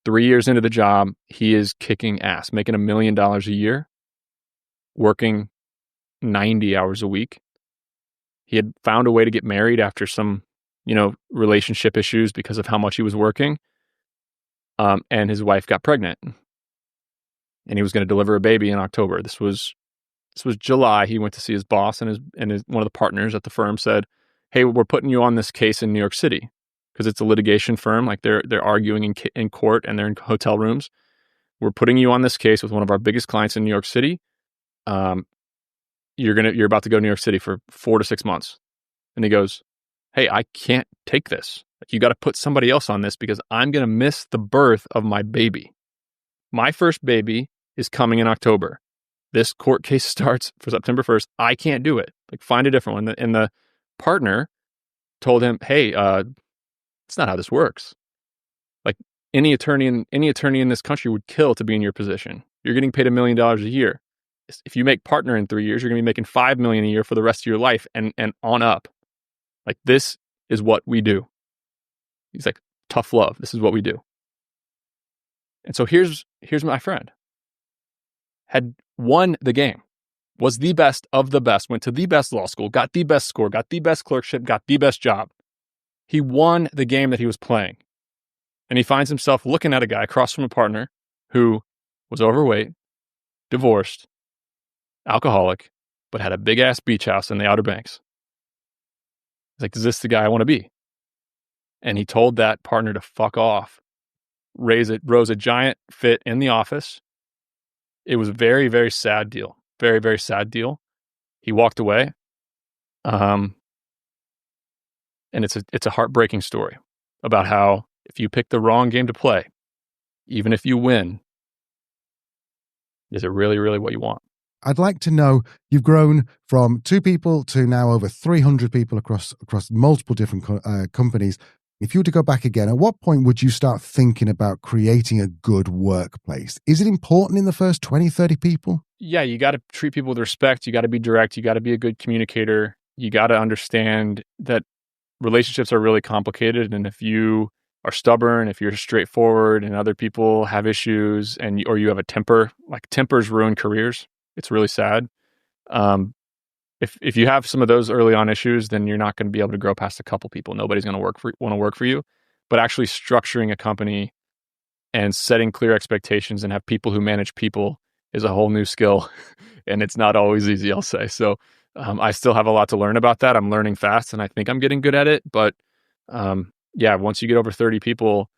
3 years into the job, he is kicking ass, making $1 million a year, working 90 hours a week. He had found a way to get married after some, relationship issues because of how much he was working. And his wife got pregnant, and he was going to deliver a baby in October. This was July. He went to see his boss, and his one of the partners at the firm said, "Hey, we're putting you on this case in New York City because it's a litigation firm. Like they're arguing in court, and they're in hotel rooms. We're putting you on this case with one of our biggest clients in New York City. You're about to go to New York City for 4 to 6 months." And he goes, "Hey, I can't take this. You got to put somebody else on this because I'm going to miss the birth of my baby. My first baby is coming in October. This court case starts for September 1st. I can't do it. Like, find a different one." And the partner told him, "Hey, it's not how this works. Like, any attorney in this country would kill to be in your position. You're getting paid $1 million a year. If you make partner in 3 years, you're going to be making $5 million a year for the rest of your life and on up. Like, this is what we do." He's like, "Tough love. This is what we do." And so here's my friend. Had won the game, was the best of the best, went to the best law school, got the best score, got the best clerkship, got the best job. He won the game that he was playing. And he finds himself looking at a guy across from a partner who was overweight, divorced, alcoholic, but had a big ass beach house in the Outer Banks. He's like, "Is this the guy I want to be?" And he told that partner to fuck off. Rose a giant fit in the office. It was a very, very sad deal. Very, very sad deal. He walked away. And it's a heartbreaking story about how if you pick the wrong game to play, even if you win, is it really, really what you want?
I'd like to know, you've grown from 2 people to now over 300 people across multiple different companies. If you were to go back again, at what point would you start thinking about creating a good workplace? Is it important in the first 20, 30 people?
Yeah, you got to treat people with respect. You got to be direct. You got to be a good communicator. You got to understand that relationships are really complicated. And if you are stubborn, if you're straightforward and other people have issues or you have a temper, like tempers ruin careers. It's really sad. If you have some of those early on issues, then you're not going to be able to grow past a couple people. Nobody's going to want to work for you. But actually structuring a company and setting clear expectations and have people who manage people is a whole new skill. And it's not always easy, I'll say. So I still have a lot to learn about that. I'm learning fast and I think I'm getting good at it. But once you get over 30 people,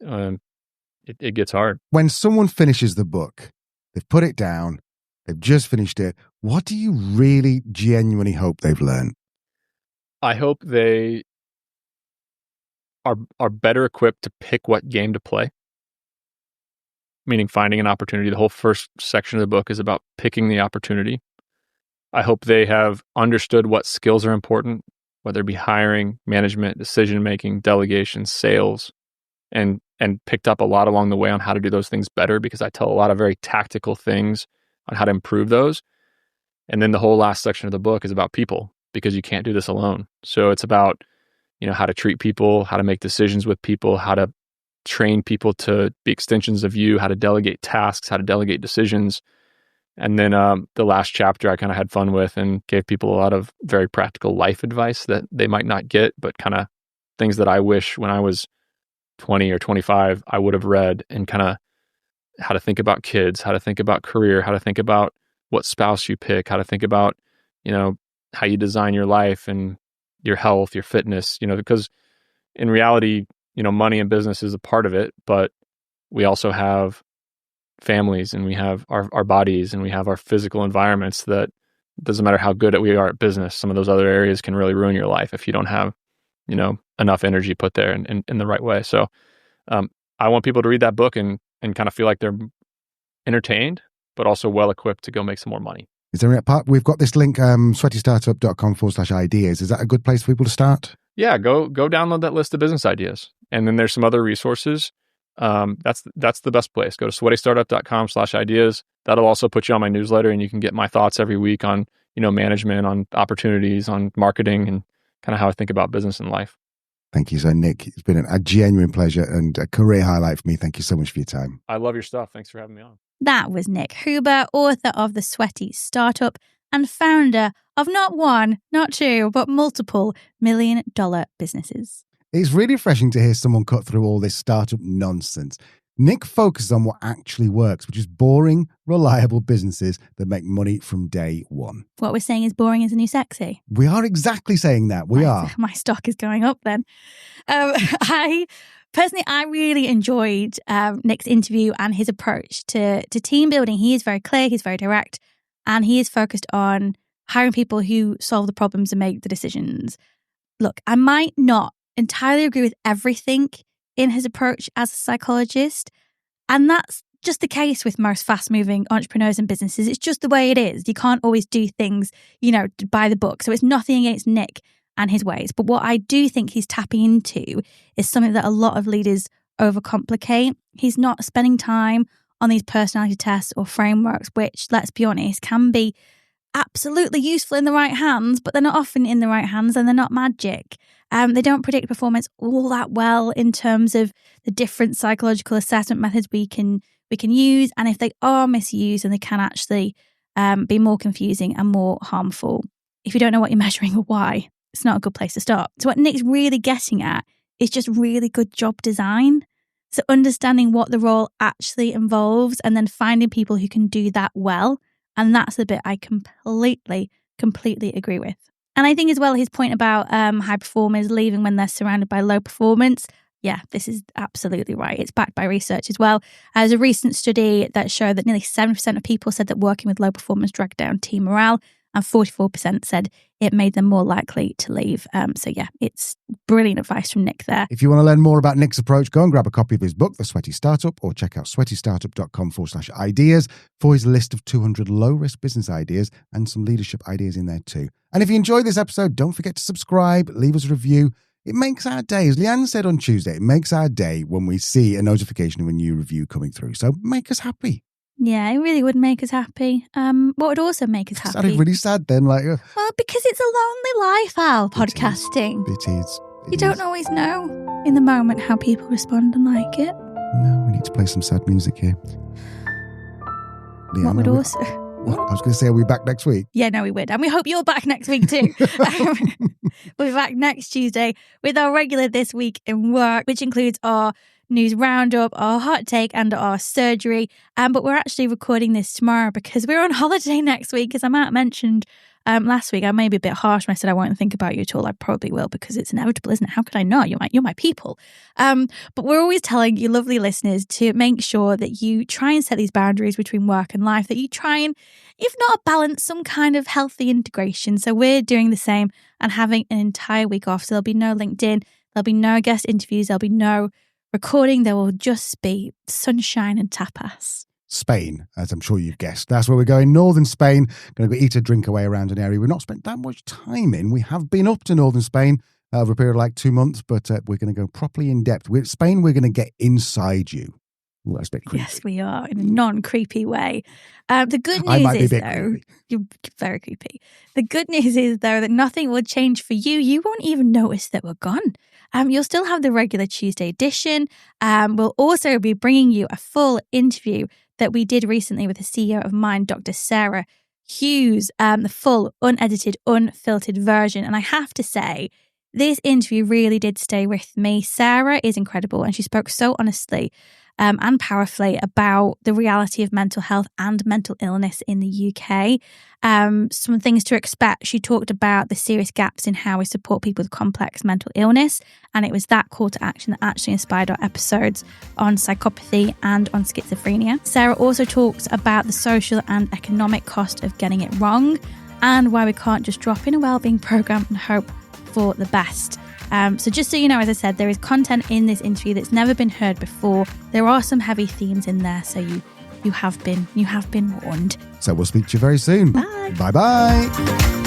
it gets hard.
When someone finishes the book, they've put it down, they've just finished it, what do you really genuinely hope they've learned?
I hope they are better equipped to pick what game to play, meaning finding an opportunity. The whole first section of the book is about picking the opportunity. I hope they have understood what skills are important, whether it be hiring, management, decision-making, delegation, sales, and picked up a lot along the way on how to do those things better, because I tell a lot of very tactical things on how to improve those. And then the whole last section of the book is about people, because you can't do this alone. So it's about, how to treat people, how to make decisions with people, how to train people to be extensions of you, how to delegate tasks, how to delegate decisions. And then the last chapter I kind of had fun with and gave people a lot of very practical life advice that they might not get, but kind of things that I wish when I was 20 or 25, I would have read, and kind of how to think about kids, how to think about career, how to think about what spouse you pick, how to think about, how you design your life and your health, your fitness, because in reality, money and business is a part of it, but we also have families and we have our bodies and we have our physical environments that doesn't matter how good we are at business. Some of those other areas can really ruin your life if you don't have, enough energy put there in the right way. So I want people to read that book and kind of feel like they're entertained, but also well-equipped to go make some more money.
Is there a part? We've got this link, sweatystartup.com/ideas. Is that a good place for people to start?
Yeah, go download that list of business ideas. And then there's some other resources. That's the best place. Go to sweatystartup.com/ideas. That'll also put you on my newsletter, and you can get my thoughts every week on, management, on opportunities, on marketing, and kind of how I think about business and life.
Thank you, so Nick. It's been a genuine pleasure and a career highlight for me. Thank you so much for your time.
I love your stuff. Thanks for having me on.
That was Nick Huber, author of The Sweaty Startup. and founder of not one, not two, but multiple million-dollar businesses.
It's really refreshing to hear someone cut through all this startup nonsense. Nick focuses on what actually works, which is boring, reliable businesses that make money from day one.
What we're saying is boring is the new sexy.
We are exactly saying that. We are.
My stock is going up then. I really enjoyed Nick's interview and his approach to team building. He is very clear, he's very direct, and he is focused on hiring people who solve the problems and make the decisions. Look, I might not entirely agree with everything in his approach as a psychologist, and that's just the case with most fast-moving entrepreneurs and businesses. It's just the way it is. You can't always do things, by the book. So it's nothing against Nick and his ways. But what I do think he's tapping into is something that a lot of leaders overcomplicate. He's not spending time on these personality tests or frameworks, which, let's be honest, can be absolutely useful in the right hands, but they're not often in the right hands and they're not magic. They don't predict performance all that well in terms of the different psychological assessment methods we can use. And if they are misused, then they can actually be more confusing and more harmful. If you don't know what you're measuring or why, it's not a good place to start. So what Nick's really getting at is just really good job design. So understanding what the role actually involves and then finding people who can do that well. And that's the bit I completely agree with. And I think as well, his point about high performers leaving when they're surrounded by low performance. Yeah, this is absolutely right. It's backed by research as well. There's a recent study that showed that nearly 7% of people said that working with low performers dragged down team morale, and 44% said it made them more likely to leave. So yeah, it's brilliant advice from Nick there.
If you want to learn more about Nick's approach, go and grab a copy of his book, The Sweaty Startup, or check out sweatystartup.com/ideas for his list of 200 low-risk business ideas and some leadership ideas in there too. And if you enjoyed this episode, don't forget to subscribe, leave us a review. It makes our day. As Leanne said on Tuesday, it makes our day when we see a notification of a new review coming through. So make us happy.
Yeah, it really would make us happy. What would also make us happy?
Sounded really sad then. Well,
because it's a lonely life, Al, podcasting.
It is.
You don't always know in the moment how people respond and like it.
No, we need to play some sad music here. Leanne,
what would also...
What? I was going to say, are we back next week?
Yeah, no, we would. And we hope you're back next week too. We'll be back next Tuesday with our regular This Week in Work, which includes our news roundup, our hot take and our surgery. But we're actually recording this tomorrow because we're on holiday next week. As I might have mentioned last week, I may be a bit harsh when I said I won't think about you at all. I probably will because it's inevitable, isn't it? How could I not? You're my people. But we're always telling you lovely listeners to make sure that you try and set these boundaries between work and life, that you try and, if not balance, some kind of healthy integration. So we're doing the same and having an entire week off. So there'll be no LinkedIn, there'll be no guest interviews, there'll be no recording. There will just be sunshine and tapas.
Spain, as I'm sure you've guessed. That's where we're going. Northern Spain. Going to go eat a drink away around an area we've not spent that much time in. We have been up to Northern Spain over a period of like 2 months, but we're going to go properly in depth. With Spain, we're going to get inside you. Ooh, that's a bit creepy.
Yes, we are, in a non-creepy way. The good news is, though, you're very creepy. The good news is, though, that nothing will change for you. You won't even notice that we're gone. You'll still have the regular Tuesday edition. We'll also be bringing you a full interview that we did recently with the CEO of Mind, Dr. Sarah Hughes, the full, unedited, unfiltered version. And I have to say, this interview really did stay with me. Sarah is incredible, and she spoke so honestly and powerfully about the reality of mental health and mental illness in the UK. Some things to expect. She talked about the serious gaps in how we support people with complex mental illness, and it was that call to action that actually inspired our episodes on psychopathy and on schizophrenia. Sarah also talks about the social and economic cost of getting it wrong and why we can't just drop in a wellbeing program and hope for the best. So just so you know, as I said, there is content in this interview that's never been heard before. There are some heavy themes in there, so you have been warned.
So we'll speak to you very soon.
Bye.
Bye-bye.